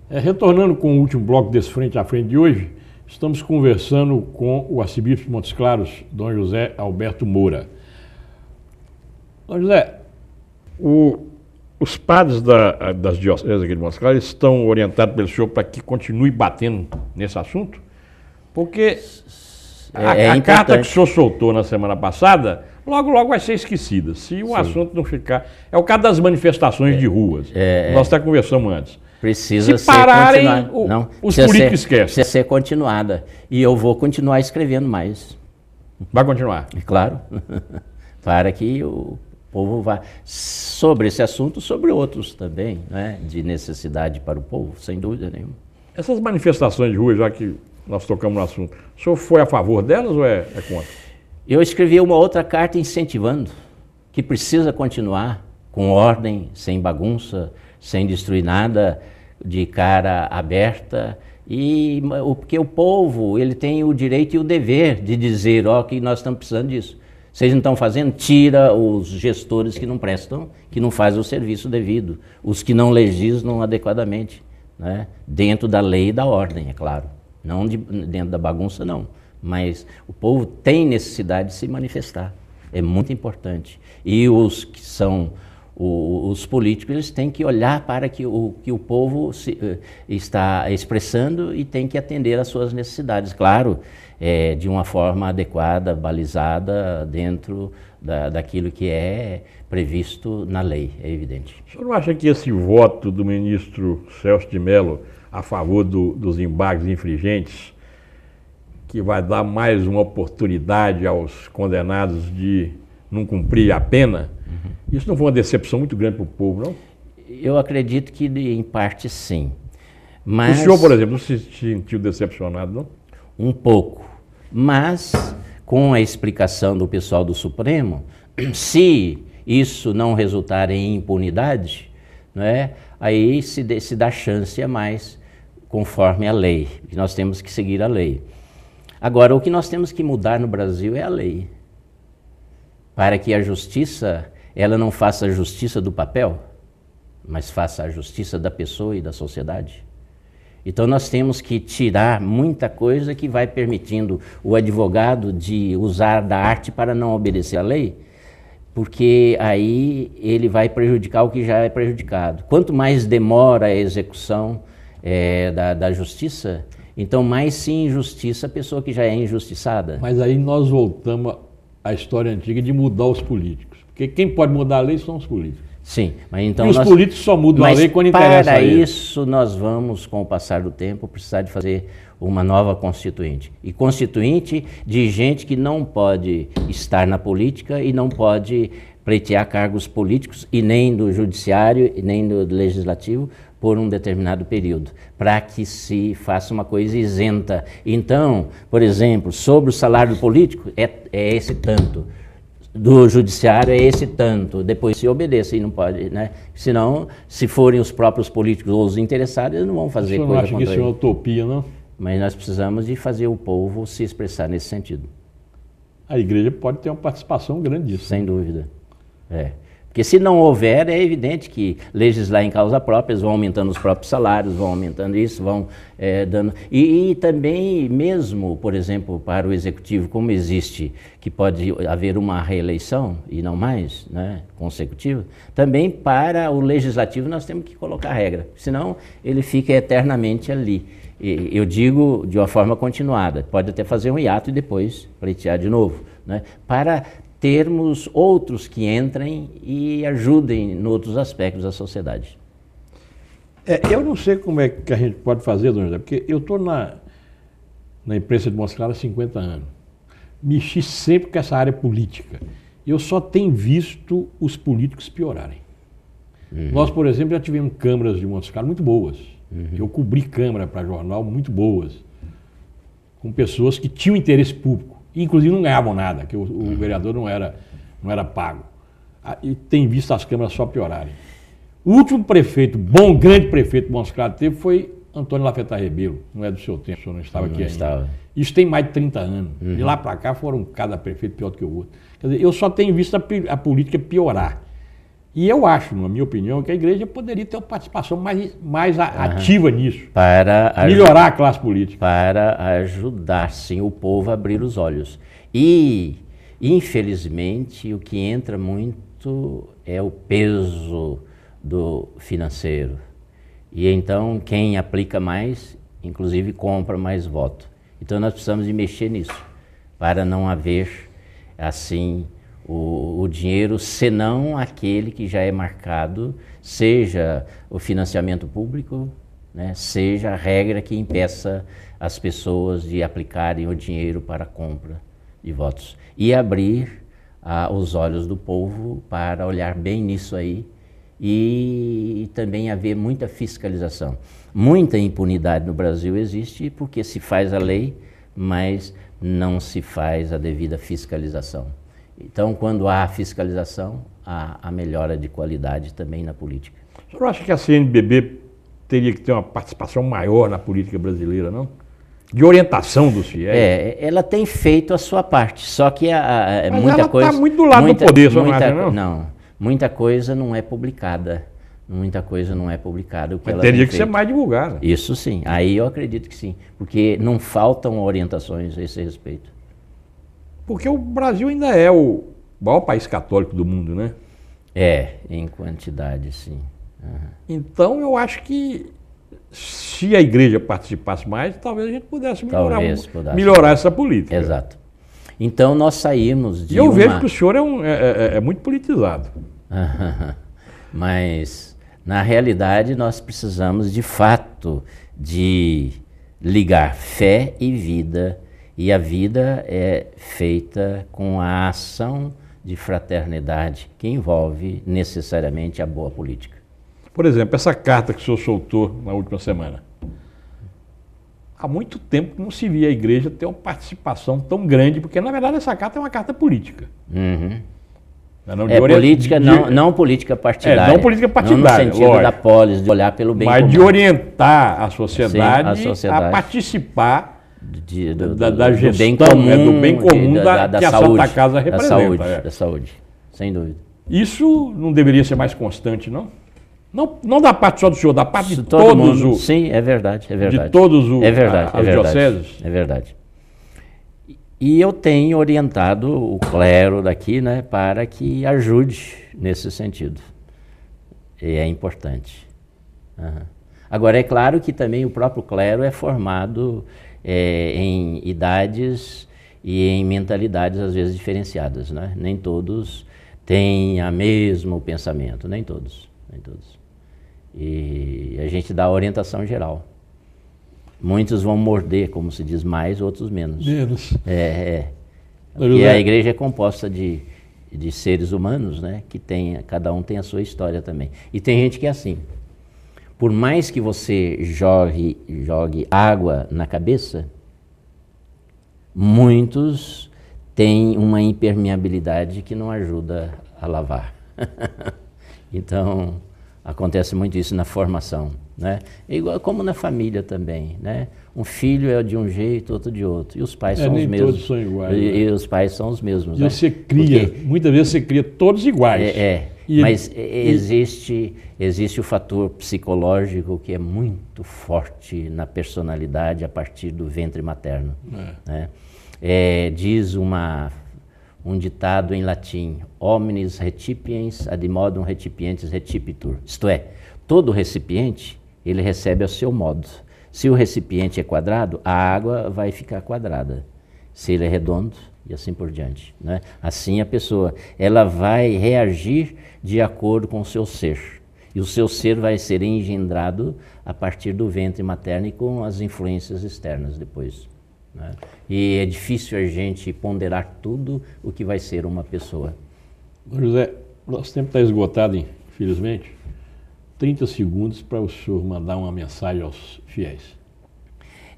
Retornando com o último bloco desse Frente a Frente de hoje, estamos conversando com o arcebispo de Montes Claros, Dom José Alberto Moura. Dom José, os padres das dioceses aqui de Montes Claros estão orientados pelo senhor para que continue batendo nesse assunto? Porque a carta que o senhor soltou na semana passada, logo vai ser esquecida, se o assunto não ficar... É o caso das manifestações de ruas, nós até conversamos antes. Precisa se pararem, não, os políticos esquecem. Precisa ser continuada. E eu vou continuar escrevendo mais. Vai continuar? Claro. Para que o povo vá... Sobre esse assunto, sobre outros também, né? De necessidade para o povo, sem dúvida nenhuma. Essas manifestações de rua, já que nós tocamos no assunto, o senhor foi a favor delas ou é contra? Eu escrevi uma outra carta incentivando que precisa continuar com ordem, sem bagunça, sem destruir nada, de cara aberta, porque o povo ele tem o direito e o dever de dizer, que nós estamos precisando disso. Vocês não estão fazendo? Tira os gestores que não prestam, que não fazem o serviço devido, os que não legislam adequadamente, né? Dentro da lei e da ordem, é claro. Não dentro da bagunça, não. Mas o povo tem necessidade de se manifestar. É muito importante. E os que são os políticos, eles têm que olhar para que o povo está expressando e tem que atender às suas necessidades. Claro, de uma forma adequada, balizada, dentro daquilo que é previsto na lei, é evidente. O senhor não acha que esse voto do ministro Celso de Mello a favor dos embargos infringentes, que vai dar mais uma oportunidade aos condenados de não cumprir a pena, isso não foi uma decepção muito grande para o povo, não? Eu acredito que em parte sim. Mas... O senhor, por exemplo, não se sentiu decepcionado, não? Um pouco. Mas, com a explicação do pessoal do Supremo, se isso não resultar em impunidade, né, aí se dá chance a mais, conforme a lei, que nós temos que seguir a lei. Agora, o que nós temos que mudar no Brasil é a lei, para que a justiça, ela não faça a justiça do papel, mas faça a justiça da pessoa e da sociedade. Então nós temos que tirar muita coisa que vai permitindo o advogado de usar da arte para não obedecer à lei, porque aí ele vai prejudicar o que já é prejudicado. Quanto mais demora a execução da justiça, então mais se injustiça a pessoa que já é injustiçada. Mas aí nós voltamos à história antiga de mudar os políticos. Porque quem pode mudar a lei são os políticos. Sim, mas então... E os políticos só mudam a lei quando interessa a eles. Para isso nós vamos, com o passar do tempo, precisar de fazer uma nova constituinte. E constituinte de gente que não pode estar na política e não pode pleitear cargos políticos e nem do judiciário e nem do legislativo por um determinado período, para que se faça uma coisa isenta. Então, por exemplo, sobre o salário político é esse tanto, do judiciário é esse tanto, depois se obedeça e não pode, né? Senão, se forem os próprios políticos ou os interessados, eles não vão fazer coisa contra ele. Você não acha que isso é uma utopia, não? Mas nós precisamos de fazer o povo se expressar nesse sentido. A igreja pode ter uma participação grande disso. Sem dúvida. Porque se não houver, é evidente que legislar em causa própria, eles vão aumentando os próprios salários, vão aumentando isso, vão dando... E também mesmo, por exemplo, para o executivo, como existe, que pode haver uma reeleição e não mais, né, consecutiva, também para o legislativo nós temos que colocar regra, senão ele fica eternamente ali. Eu digo de uma forma continuada, pode até fazer um hiato e depois pleitear de novo, né, para termos outros que entrem e ajudem em outros aspectos da sociedade. Eu não sei como é que a gente pode fazer, Dona José, porque eu estou na imprensa de Montes Claros há 50 anos. Mexi sempre com essa área política. Eu só tenho visto os políticos piorarem. Nós, por exemplo, já tivemos câmaras de Montes Claros muito boas. Eu cobri câmara para jornal muito boas, com pessoas que tinham interesse público. Inclusive não ganhavam nada, que o vereador não era pago. E tem visto as câmaras só piorarem. O último prefeito, grande prefeito de Montes Claros teve foi Antônio Lafetá Rebelo. Não é do seu tempo, o senhor não estava aqui ainda. Estava. Isso tem mais de 30 anos. De lá para cá foram cada prefeito pior do que o outro. Quer dizer, eu só tenho visto a política piorar. E eu acho, na minha opinião, que a igreja poderia ter uma participação mais ativa nisso. Para melhorar a classe política. Para ajudar, sim, o povo a abrir os olhos. E, infelizmente, o que entra muito é o peso do financeiro. E então, quem aplica mais, inclusive, compra mais voto. Então, nós precisamos de mexer nisso, para não haver, assim, o dinheiro, senão aquele que já é marcado, seja o financiamento público, né, seja a regra que impeça as pessoas de aplicarem o dinheiro para a compra de votos. E abrir os olhos do povo para olhar bem nisso aí e também haver muita fiscalização. Muita impunidade no Brasil existe porque se faz a lei, mas não se faz a devida fiscalização. Então, quando há fiscalização, há a melhora de qualidade também na política. O senhor acha que a CNBB teria que ter uma participação maior na política brasileira, não? De orientação dos fiéis? Ela tem feito a sua parte, só que mas muita ela coisa... está muito do lado do poder, senhor não acha, não? Não, muita coisa não é publicada. Muita coisa não é publicada. Mas teria que ser mais divulgada. Isso sim, aí eu acredito que sim, porque não faltam orientações a esse respeito. Porque o Brasil ainda é o maior país católico do mundo, né? Em quantidade, sim. Uhum. Então, eu acho que se a igreja participasse mais, talvez a gente pudesse melhorar essa política. Exato. Então, nós saímos de E eu vejo que o senhor é muito politizado. Mas, na realidade, nós precisamos, de fato, de ligar fé e vida. E a vida é feita com a ação de fraternidade que envolve necessariamente a boa política. Por exemplo, essa carta que o senhor soltou na última semana. Há muito tempo que não se via a igreja ter uma participação tão grande, porque na verdade essa carta é uma carta política. Uhum. Política, não política partidária. Não política partidária, não no sentido da polis, de olhar pelo bem comum. Mas de orientar a sociedade, Sim, a participar da gestão, do bem comum que a Santa Casa representa. Da saúde, sem dúvida. Isso não deveria ser mais constante, não? Não da parte só do senhor, da parte de todos os... Sim, é verdade. De todos as dioceses? É verdade. E eu tenho orientado o clero daqui, né, para que ajude nesse sentido. E é importante. Uhum. Agora, é claro que também o próprio clero é formado em idades e em mentalidades, às vezes, diferenciadas, né? Nem todos têm o mesmo pensamento, nem todos. E a gente dá a orientação geral. Muitos vão morder, como se diz, mais, outros menos. Porque a igreja é composta de seres humanos, né? Que cada um tem a sua história também. E tem gente que é assim. Por mais que você jogue água na cabeça, muitos têm uma impermeabilidade que não ajuda a lavar. Então, acontece muito isso na formação, né? Igual como na família também, né? Um filho é de um jeito, outro de outro. E os pais são os mesmos. Todos são iguais. E os pais são os mesmos. E né? Muitas vezes você cria todos iguais. Mas existe o fator psicológico que é muito forte na personalidade a partir do ventre materno. Né? Diz um ditado em latim: Omnis recipiens ad modum recipientes recipitur. Isto é, todo recipiente ele recebe ao seu modo. Se o recipiente é quadrado, a água vai ficar quadrada. Se ele é redondo, e assim por diante, né? Assim a pessoa, ela vai reagir de acordo com o seu ser. E o seu ser vai ser engendrado a partir do ventre materno e com as influências externas depois, né? E é difícil a gente ponderar tudo o que vai ser uma pessoa. José, nosso tempo está esgotado, infelizmente. 30 segundos para o senhor mandar uma mensagem aos fiéis.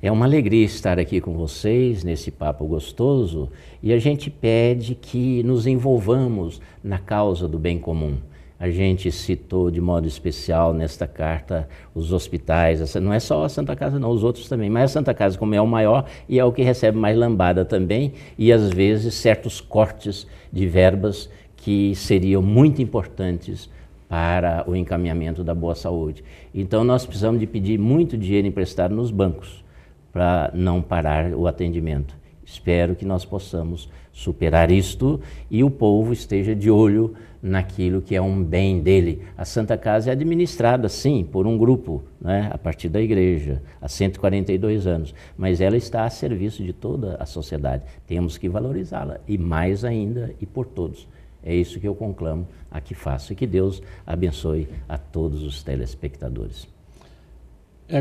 É uma alegria estar aqui com vocês nesse papo gostoso e a gente pede que nos envolvamos na causa do bem comum. A gente citou de modo especial nesta carta os hospitais, não é só a Santa Casa não, os outros também, mas a Santa Casa como é o maior e é o que recebe mais lambada também e às vezes certos cortes de verbas que seriam muito importantes para o encaminhamento da boa saúde. Então nós precisamos de pedir muito dinheiro emprestado nos bancos para não parar o atendimento. Espero que nós possamos superar isto e o povo esteja de olho naquilo que é um bem dele. A Santa Casa é administrada, sim, por um grupo, né, a partir da igreja, há 142 anos, mas ela está a serviço de toda a sociedade. Temos que valorizá-la, e mais ainda, e por todos. É isso que eu conclamo, aqui faço, e que Deus abençoe a todos os telespectadores.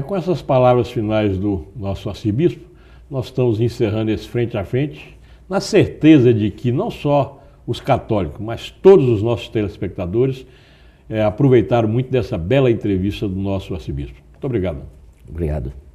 Com essas palavras finais do nosso arcebispo, nós estamos encerrando esse frente a frente, na certeza de que não só os católicos, mas todos os nossos telespectadores aproveitaram muito dessa bela entrevista do nosso arcebispo. Muito obrigado. Obrigado.